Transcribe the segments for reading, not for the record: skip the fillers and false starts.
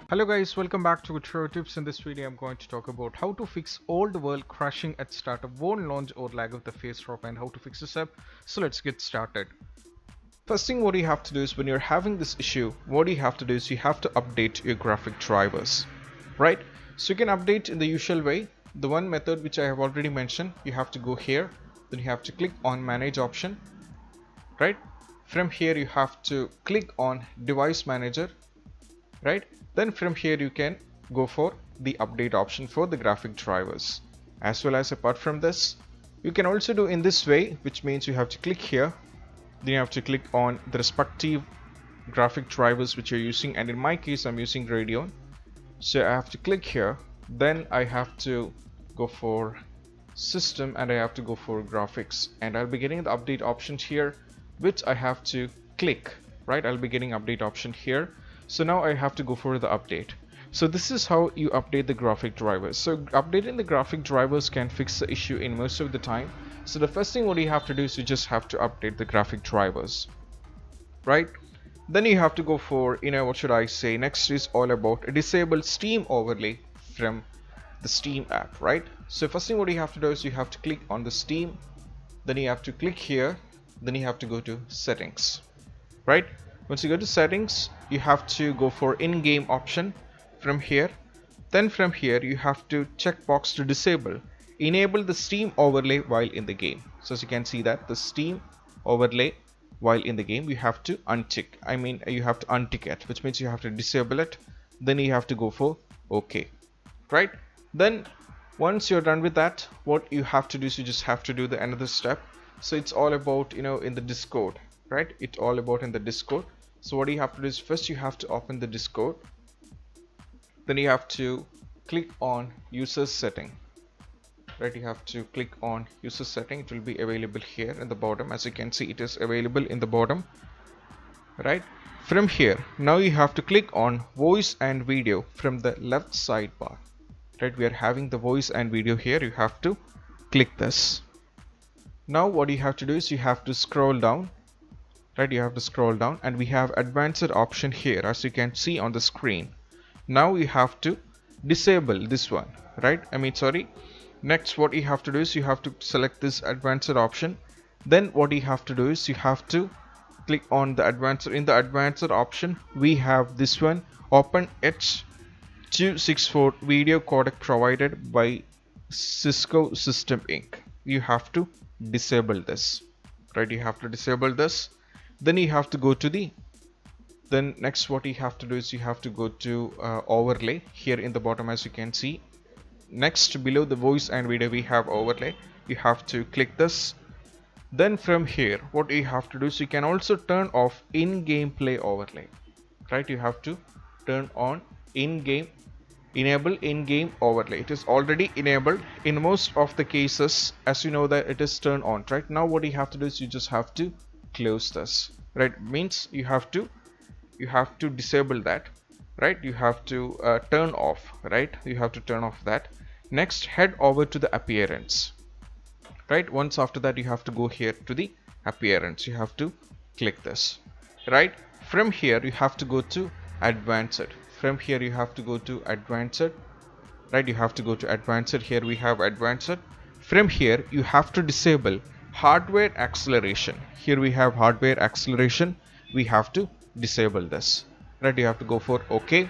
Hello guys, welcome back to Tutorial Tips. In this video I'm going to talk about how to fix old world crashing at startup, won't launch or lag of the FPS Drop, and how to fix this up. So let's get started. First thing what you have to do is when you're having this issue, what you have to do is you have to update your graphic drivers, right? So you can update in the usual way. The one method which I have already mentioned, you have to go here, then you have to click on manage option, right? From here you have to click on device manager, right? Then from here you can go for the update option for the graphic drivers. As well as apart from this, you can also do in this way, which means you have to click here, then you have to click on the respective graphic drivers which you're using, and in my case I'm using Radeon, so I have to click here, then I have to go for system and I have to go for graphics, and I'll be getting the update options here, which I have to click, right? I'll be getting update option here. So now I have to go for the update. So this is how you update the graphic drivers. So updating the graphic drivers can fix the issue in most of the time. So the first thing what you have to do is you just have to update the graphic drivers, right? Then you have to go for, what should I say, next is all about disable Steam overlay from the Steam app, right? So first thing what you have to do is you have to click on the Steam, then you have to click here, then you have to go to settings, right? Once you go to settings, you have to go for in-game option from here. Then from here you have to check box to enable the Steam overlay while in the game. So as you can see that the Steam overlay while in the game, you have to untick, you have to untick it, which means you have to disable it. Then you have to go for OK, right? Then once you're done with that, what you have to do is you just have to do the another step. So it's all about, in the Discord, right? It's all about in the Discord. So what you have to do is first you have to open the Discord, then you have to click on user setting, right? You have to click on user setting. It will be available here in the bottom. As you can see, it is available in the bottom, right? From here now you have to click on voice and video from the left sidebar, right? We are having the voice and video here. You have to click this. Now what you have to do is you have to scroll down, right? You have to scroll down and we have advanced option here, as you can see on the screen. Now you have to disable this one, right? Next what you have to do is you have to select this advanced option. Then what you have to do is you have to click on the advanced. In the advanced option we have this one, open H.264 video codec provided by Cisco System Inc. You have to disable this, right? You have to disable this. Then you have to go to the next what you have to do is you have to go to overlay here in the bottom. As you can see, next below the voice and video we have overlay. You have to click this. Then from here what you have to do is you can also turn off in-game play overlay, right? You have to turn on in-game, enable in-game overlay. It is already enabled in most of the cases, as you know that it is turned on. Right now what you have to do is you just have to close this, right? Means you have to disable that, right? You have to turn off, right? You have to turn off that. Next, head over to the appearance, right? Once after that you have to go here to the appearance. You have to click this, right? From here you have to go to advanced. From here you have to go to advanced, right? You have to go to advanced. Here we have advanced. From here you have to disable hardware acceleration. Here we have hardware acceleration. We have to disable this, right? You have to go for OK.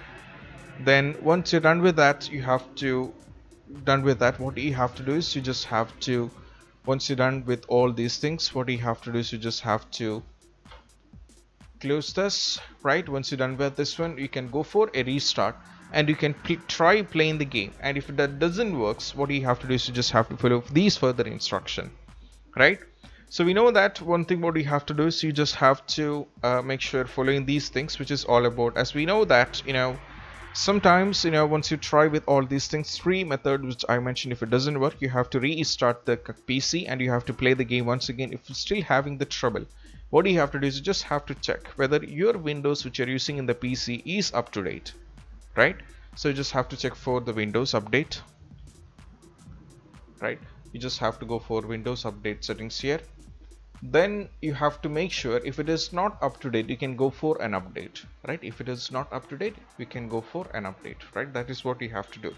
Then once you're done with that, what you have to do is you just have to, once you're done with all these things, what you have to do is you just have to close this, right? Once you're done with this one, you can go for a restart and you can try playing the game. And if that doesn't work, what you have to do is you just have to follow these further instruction, right? So we know that one thing what you have to do is you just have to make sure following these things, which is all about, as we know that sometimes once you try with all these things, three methods which I mentioned, if it doesn't work, you have to restart the PC and you have to play the game once again. If you're still having the trouble, what you have to do is you just have to check whether your Windows which you're using in the PC is up to date, right? So you just have to check for the Windows update, right? You just have to go for Windows update settings here. then you have to make sure if it is not up to date, you can go for an update, right? If it is not up to date, we can go for an update, right? That is what you have to do,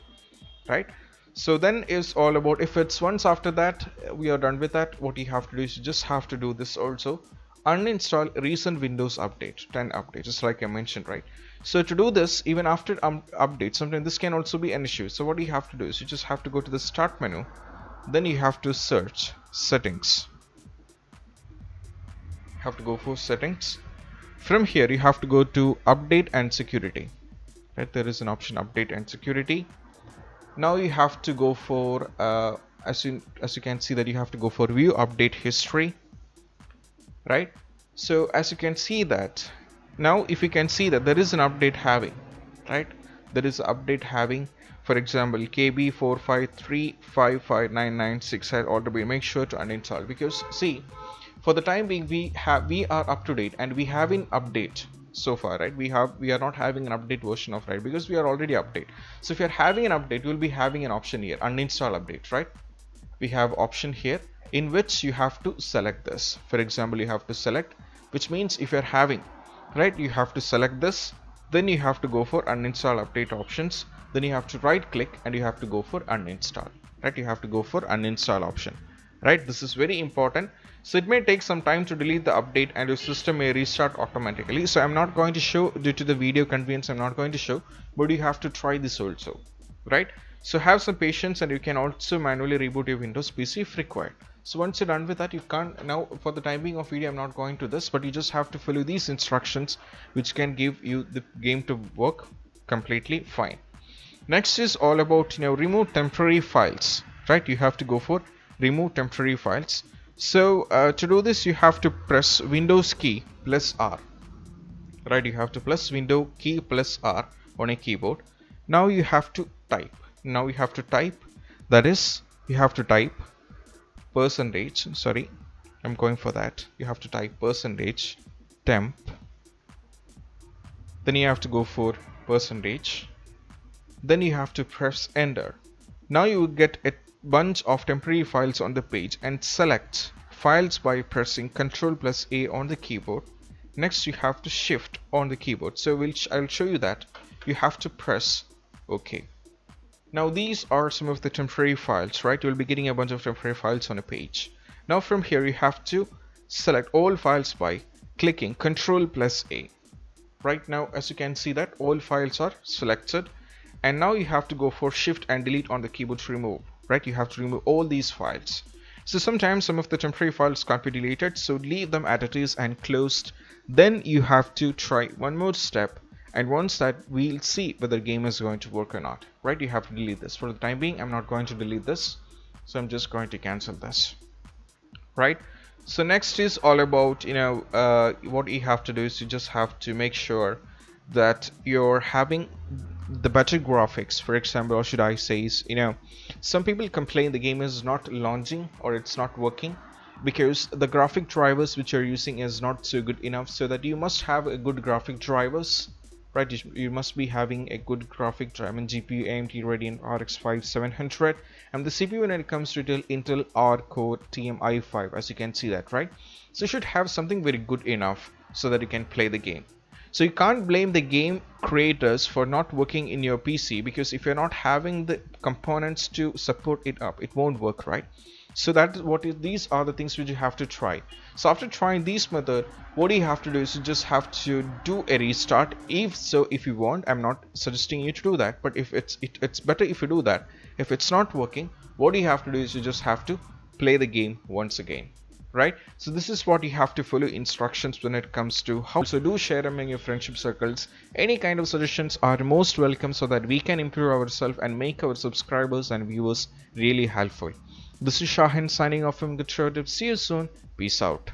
right? So then is all about, if it's once after that we are done with that, what you have to do is you just have to do this also, uninstall recent Windows update 10 update, just like I mentioned, right? So to do this, even after update, sometimes this can also be an issue. So what you have to do is you just have to go to the start menu, then you have to search settings, have to go for settings. From here you have to go to update and security, right? There is an option update and security. Now you have to go for as you can see that you have to go for view update history, right? So as you can see that now, if you can see that there is an update having, right? There is an update having, for example, KB453559996 had already, make sure to uninstall, because see, for the time being we are up to date and we have an update so far, right? We are not having an update version of, right, because we are already update. So if you're having an update, you'll be having an option here, uninstall update, right? We have option here in which you have to select this. For example, you have to select, which means if you're having, right, you have to select this, then you have to go for uninstall update options, then you have to right click and you have to go for uninstall, right? You have to go for uninstall option, right? This is very important. So it may take some time to delete the update and your system may restart automatically. So I'm not going to show, due to the video convenience, I'm not going to show, but you have to try this also, right? So have some patience, and you can also manually reboot your Windows PC if required. So once you're done with that, you can't, now for the time being of video I'm not going to this, but you just have to follow these instructions which can give you the game to work completely fine. Next is all about, remove temporary files, right? You have to go for remove temporary files. So to do this, you have to press Windows key plus R, right? You have to press Windows key plus R on a keyboard. Now you have to type. That is, you have to type percentage, sorry, I'm going for that. You have to type percentage temp, then you have to go for percentage, then you have to press enter. Now you will get a bunch of temporary files on the page, and select files by pressing Ctrl plus A on the keyboard. Next you have to shift on the keyboard. So I'll show you that. You have to press OK. Now these are some of the temporary files, right? You'll be getting a bunch of temporary files on a page. Now from here you have to select all files by clicking Ctrl plus A. Right now, as you can see that all files are selected, and now you have to go for Shift and Delete on the keyboard to remove, right? You have to remove all these files. So sometimes some of the temporary files can't be deleted, so leave them as it is and closed. Then you have to try one more step, and once that, we'll see whether the game is going to work or not, right? You have to delete this. For the time being, I'm not going to delete this, so I'm just going to cancel this, right? So next is all about, what you have to do is you just have to make sure that you're having the better graphics. For example, or should I say is, some people complain the game is not launching or it's not working because the graphic drivers which you're using is not so good enough. So that you must have a good graphic drivers, right? You must be having a good graphic driver, GPU AMD Radeon RX 5700, and the CPU when it comes to Intel Core TM i5, as you can see that, right? So you should have something very good enough so that you can play the game. So you can't blame the game creators for not working in your PC, because if you're not having the components to support it up, it won't work, right? So these are the things which you have to try. So after trying this method, what you have to do is you just have to do a restart. If you want, I'm not suggesting you to do that, but if it's better if you do that. If it's not working, what you have to do is you just have to play the game once again, right? So this is what you have to follow instructions when it comes to how. So do share among your friendship circles. Any kind of suggestions are most welcome, so that we can improve ourselves and make our subscribers and viewers really helpful. This is Shahin signing off from Good Show Tips. See you soon. Peace out.